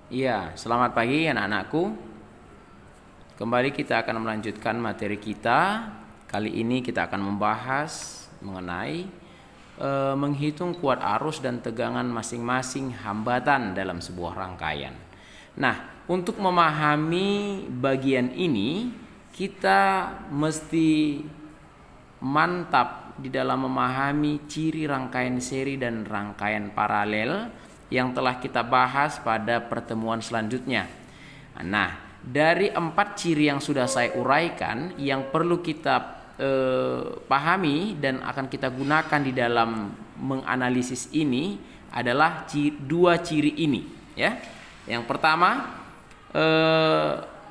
Iya, selamat pagi anak-anakku. Kembali kita akan melanjutkan materi kita. Kali ini kita akan membahas mengenai menghitung kuat arus dan tegangan masing-masing hambatan dalam sebuah rangkaian. Nah, untuk memahami bagian ini, kita mesti mantap di dalam memahami ciri rangkaian seri dan rangkaian paralel yang telah kita bahas pada pertemuan selanjutnya. Nah, dari 4 ciri yang sudah saya uraikan, yang perlu kita pahami dan akan kita gunakan di dalam menganalisis ini adalah 2 ciri ini, ya. Yang pertama,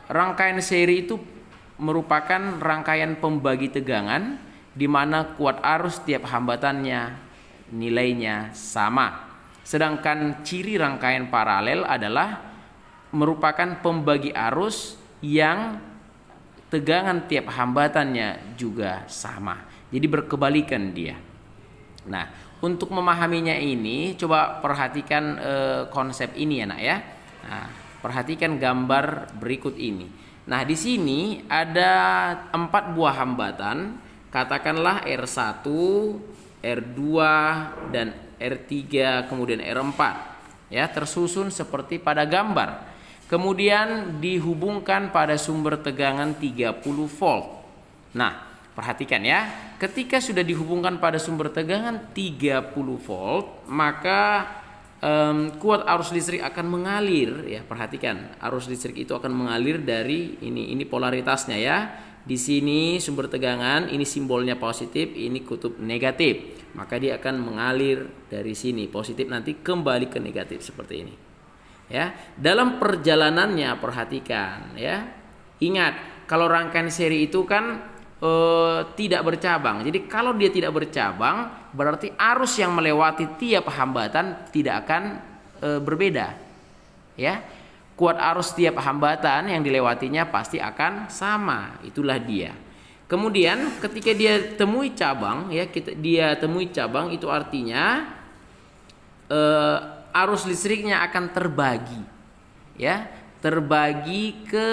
rangkaian seri itu merupakan rangkaian pembagi tegangan di mana kuat arus tiap hambatannya nilainya sama. Sedangkan ciri rangkaian paralel adalah merupakan pembagi arus yang tegangan tiap hambatannya juga sama. Jadi berkebalikan dia. Nah, untuk memahaminya ini coba perhatikan konsep ini ya, Nak ya. Nah, perhatikan gambar berikut ini. Nah, di sini ada 4 buah hambatan, katakanlah R1, R2 dan R3 kemudian R4, ya, tersusun seperti pada gambar. Kemudian dihubungkan pada sumber tegangan 30 volt. Nah, perhatikan ya, ketika sudah dihubungkan pada sumber tegangan 30 volt, maka kuat arus listrik akan mengalir, ya. Perhatikan, arus listrik itu akan mengalir dari ini polaritasnya ya. Di sini sumber tegangan, ini simbolnya positif, ini kutub negatif. Maka dia akan mengalir dari sini positif nanti kembali ke negatif seperti ini. Ya, dalam perjalanannya perhatikan ya. Ingat, kalau rangkaian seri itu kan tidak bercabang. Jadi kalau dia tidak bercabang, berarti arus yang melewati tiap hambatan tidak akan berbeda. Ya. Kuat arus tiap hambatan yang dilewatinya pasti akan sama. Itulah dia. Kemudian ketika dia temui cabang, ya, dia temui cabang, itu artinya arus listriknya akan terbagi, ya, terbagi ke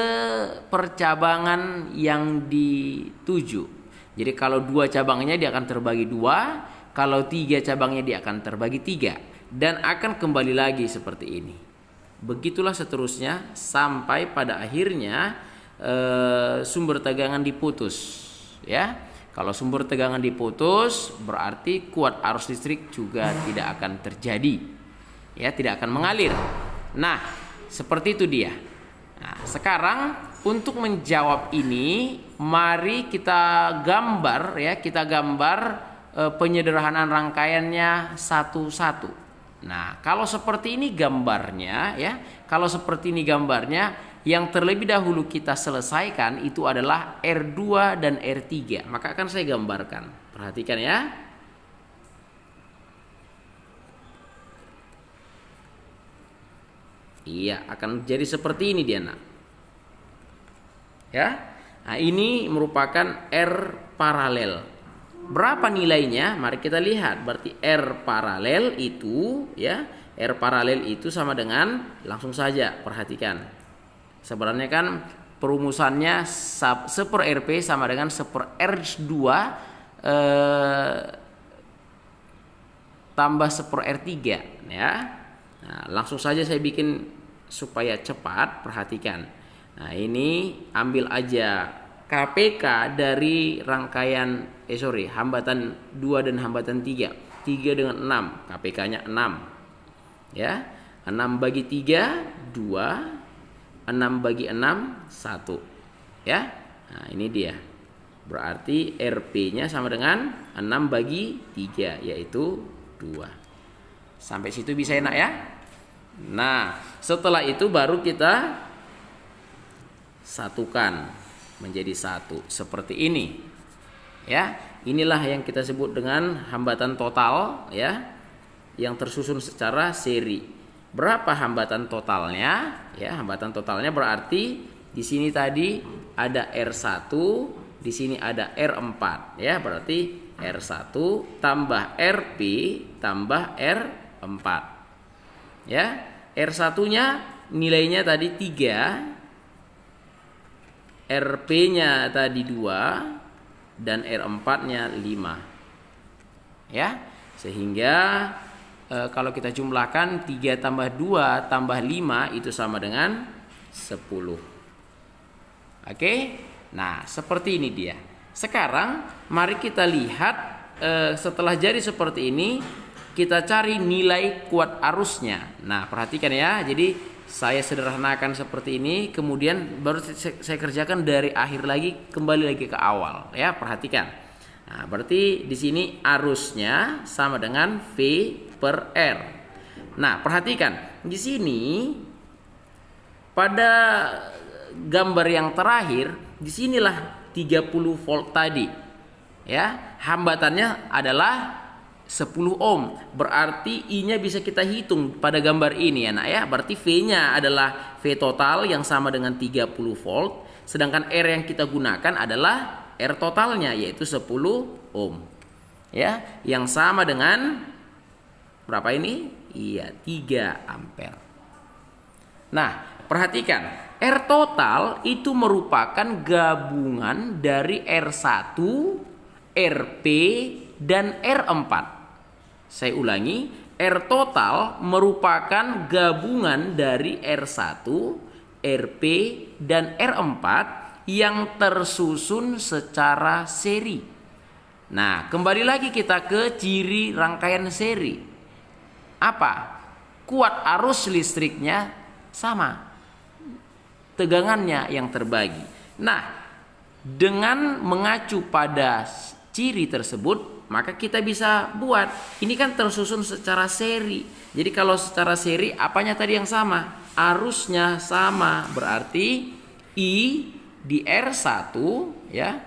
percabangan yang dituju. Jadi kalau 2 cabangnya dia akan terbagi 2, kalau 3 cabangnya dia akan terbagi 3, dan akan kembali lagi seperti ini. Begitulah seterusnya sampai pada akhirnya sumber tegangan diputus, ya. Kalau sumber tegangan diputus berarti kuat arus listrik juga tidak akan terjadi, ya, tidak akan mengalir. Nah, seperti itu dia. Nah, sekarang untuk menjawab ini, mari kita gambar, ya, kita gambar penyederhanaan rangkaiannya satu-satu. Nah, kalau seperti ini gambarnya, ya, kalau seperti ini gambarnya, yang terlebih dahulu kita selesaikan itu adalah R2 dan R3. Maka akan saya gambarkan. Perhatikan ya. Iya, akan jadi seperti ini dia, Nak. Ya. Nah, ini merupakan R paralel. Berapa nilainya? Mari kita lihat. Berarti R paralel itu, ya, R paralel itu sama dengan, langsung saja perhatikan. Sebenarnya kan perumusannya 1/RP sama dengan 1/R2 tambah 1/R3, ya. Nah, langsung saja saya bikin supaya cepat, perhatikan. Nah, ini ambil aja KPK dari rangkaian hambatan 2 dan hambatan 3. 3 dengan 6, KPK-nya 6. Ya. 6 bagi 3 2, 6 bagi 6 1. Ya. Nah, ini dia. Berarti RP-nya sama dengan 6 bagi 3, yaitu 2. Sampai situ bisa enak ya? Nah, setelah itu baru kita satukan menjadi satu seperti ini, ya. Inilah yang kita sebut dengan hambatan total, ya, yang tersusun secara seri. Berapa hambatan totalnya? Ya, hambatan totalnya berarti di sini tadi ada R1, di sini ada R4, ya. Berarti R1 tambah RP tambah R4, ya. R1-nya nilainya tadi 3, RP-nya tadi 2, dan R4-nya 5. Ya, sehingga kalau kita jumlahkan 3 tambah 2 tambah 5 itu sama dengan 10. Oke? Nah, seperti ini dia. Sekarang mari kita lihat setelah jadi seperti ini, kita cari nilai kuat arusnya. Nah, perhatikan ya. Jadi saya sederhanakan seperti ini, kemudian baru saya kerjakan dari akhir lagi, kembali lagi ke awal ya, perhatikan. Nah, berarti di sini arusnya sama dengan V per R. Nah, perhatikan di sini pada gambar yang terakhir, disinilah 30 volt tadi. Ya, hambatannya adalah 10 ohm. Berarti I-nya bisa kita hitung pada gambar ini ya nak ya. Berarti V-nya adalah V total yang sama dengan 30 volt. Sedangkan R yang kita gunakan adalah R totalnya, yaitu 10 ohm. Ya, yang sama dengan berapa ini? Iya, 3 ampere. Nah, perhatikan. R total itu merupakan gabungan dari R1, RP, dan R4. Saya ulangi, R total merupakan gabungan dari R1, RP, dan R4 yang tersusun secara seri. Nah, kembali lagi kita ke ciri rangkaian seri. Apa? Kuat arus listriknya sama, tegangannya yang terbagi. Nah, dengan mengacu pada ciri tersebut, maka kita bisa buat. Ini kan tersusun secara seri. Jadi kalau secara seri, apanya tadi yang sama? Arusnya sama. Berarti I di R1 ya,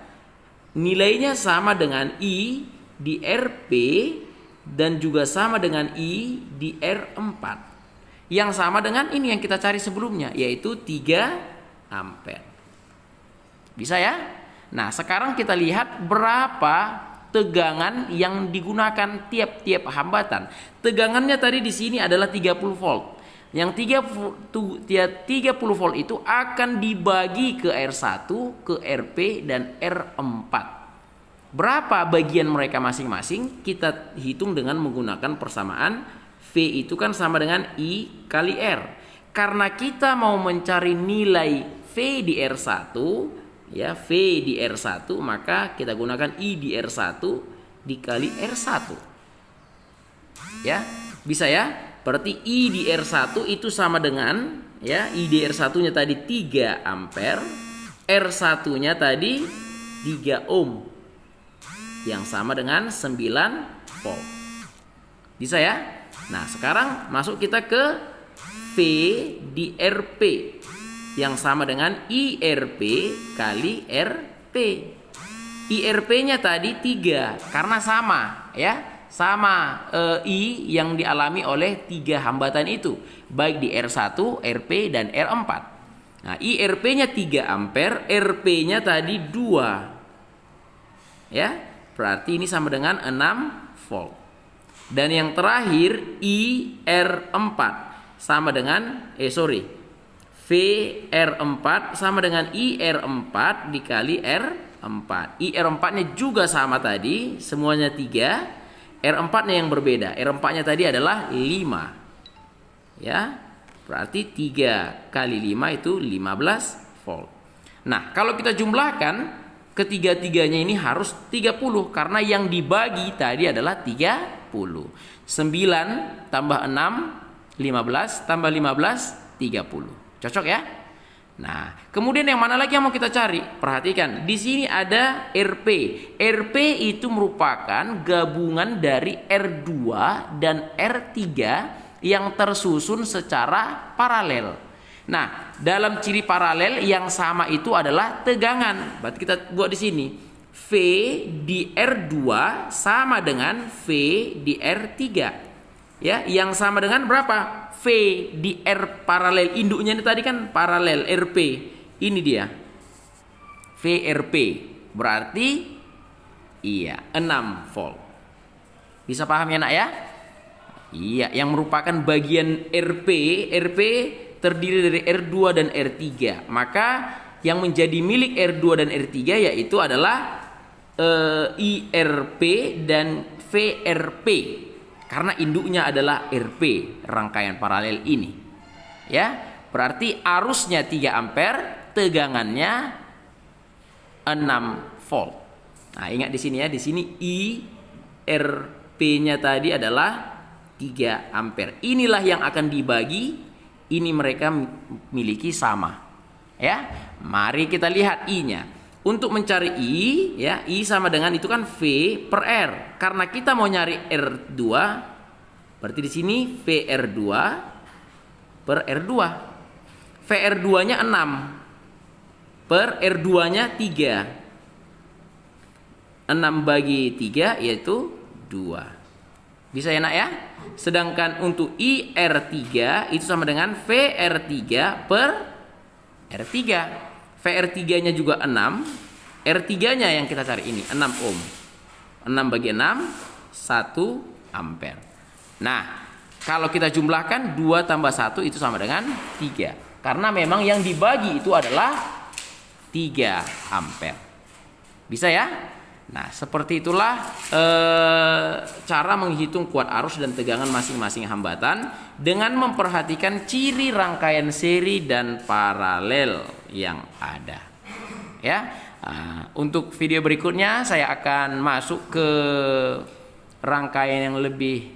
nilainya sama dengan I di RP dan juga sama dengan I di R4. Yang sama dengan ini yang kita cari sebelumnya, yaitu 3 ampere. Bisa ya? Nah, sekarang kita lihat berapa tegangan yang digunakan tiap-tiap hambatan. Tegangannya tadi di sini adalah 30 volt. Yang 30 volt itu akan dibagi ke R1, ke RP, dan R4. Berapa bagian mereka masing-masing? Kita hitung dengan menggunakan persamaan V itu kan sama dengan I kali R. Karena kita mau mencari nilai V di R1, ya, V di R1, maka kita gunakan I di R1 dikali R1. Ya, bisa ya? Berarti I di R1 itu sama dengan, ya, I di R1-nya tadi 3 ampere, R1-nya tadi 3 ohm, yang sama dengan 9 volt. Bisa ya? Nah, sekarang masuk kita ke V di RP, yang sama dengan IRP kali RP. IRP-nya tadi 3 karena sama ya. Sama I yang dialami oleh 3 hambatan itu, baik di R1, RP, dan R4. Nah, IRP-nya 3 ampere, RP-nya tadi 2. Ya, berarti ini sama dengan 6 volt. Dan yang terakhir IR4 sama dengan VR4 sama dengan IR4 dikali R4. IR4-nya juga sama tadi, semuanya 3. R4-nya yang berbeda. R4-nya tadi adalah 5. Ya. Berarti 3 kali 5 itu 15 volt. Nah, kalau kita jumlahkan ketiga-tiganya ini harus 30 karena yang dibagi tadi adalah 30. 9 tambah 6 15 tambah 15 30. Cocok ya? Nah, kemudian yang mana lagi yang mau kita cari? Perhatikan, di sini ada RP. RP itu merupakan gabungan dari R2 dan R3 yang tersusun secara paralel. Nah, dalam ciri paralel yang sama itu adalah tegangan. Berarti kita buat di sini. V di R2 sama dengan V di R3. Ya, yang sama dengan berapa? V di R paralel, induknya ini tadi kan paralel RP. Ini dia. VRP. Berarti iya, 6 volt. Bisa paham ya nak ya? Iya, yang merupakan bagian RP terdiri dari R2 dan R3. Maka yang menjadi milik R2 dan R3 yaitu adalah IRP dan VRP. Karena induknya adalah RP, rangkaian paralel ini. Ya, berarti arusnya 3 ampere, tegangannya 6 volt. Nah, ingat di sini ya, di sini IRP-nya tadi adalah 3 ampere. Inilah yang akan dibagi, ini mereka miliki sama. Ya, mari kita lihat I-nya. Untuk mencari I, ya, I sama dengan itu kan V per R. Karena kita mau nyari R2, berarti di sini VR2 per R2. VR2-nya 6 per R2-nya 3. 6 bagi 3 yaitu 2. Bisa ya nak ya? Sedangkan untuk IR3 itu sama dengan VR3 per R3. VR3-nya juga 6. R3-nya yang kita cari ini 6 ohm. 6 bagi 6 1 ampere. Nah, kalau kita jumlahkan 2 tambah 1 itu sama dengan 3. Karena memang yang dibagi itu adalah 3 ampere. Bisa ya? Nah, seperti itulah cara menghitung kuat arus dan tegangan masing-masing hambatan dengan memperhatikan ciri rangkaian seri dan paralel yang ada. Ya, untuk video berikutnya saya akan masuk ke rangkaian yang lebih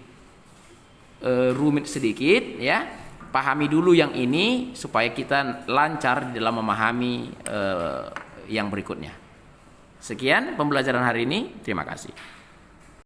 rumit sedikit. Ya, pahami dulu yang ini supaya kita lancar di dalam memahami yang berikutnya. Sekian pembelajaran hari ini. Terima kasih.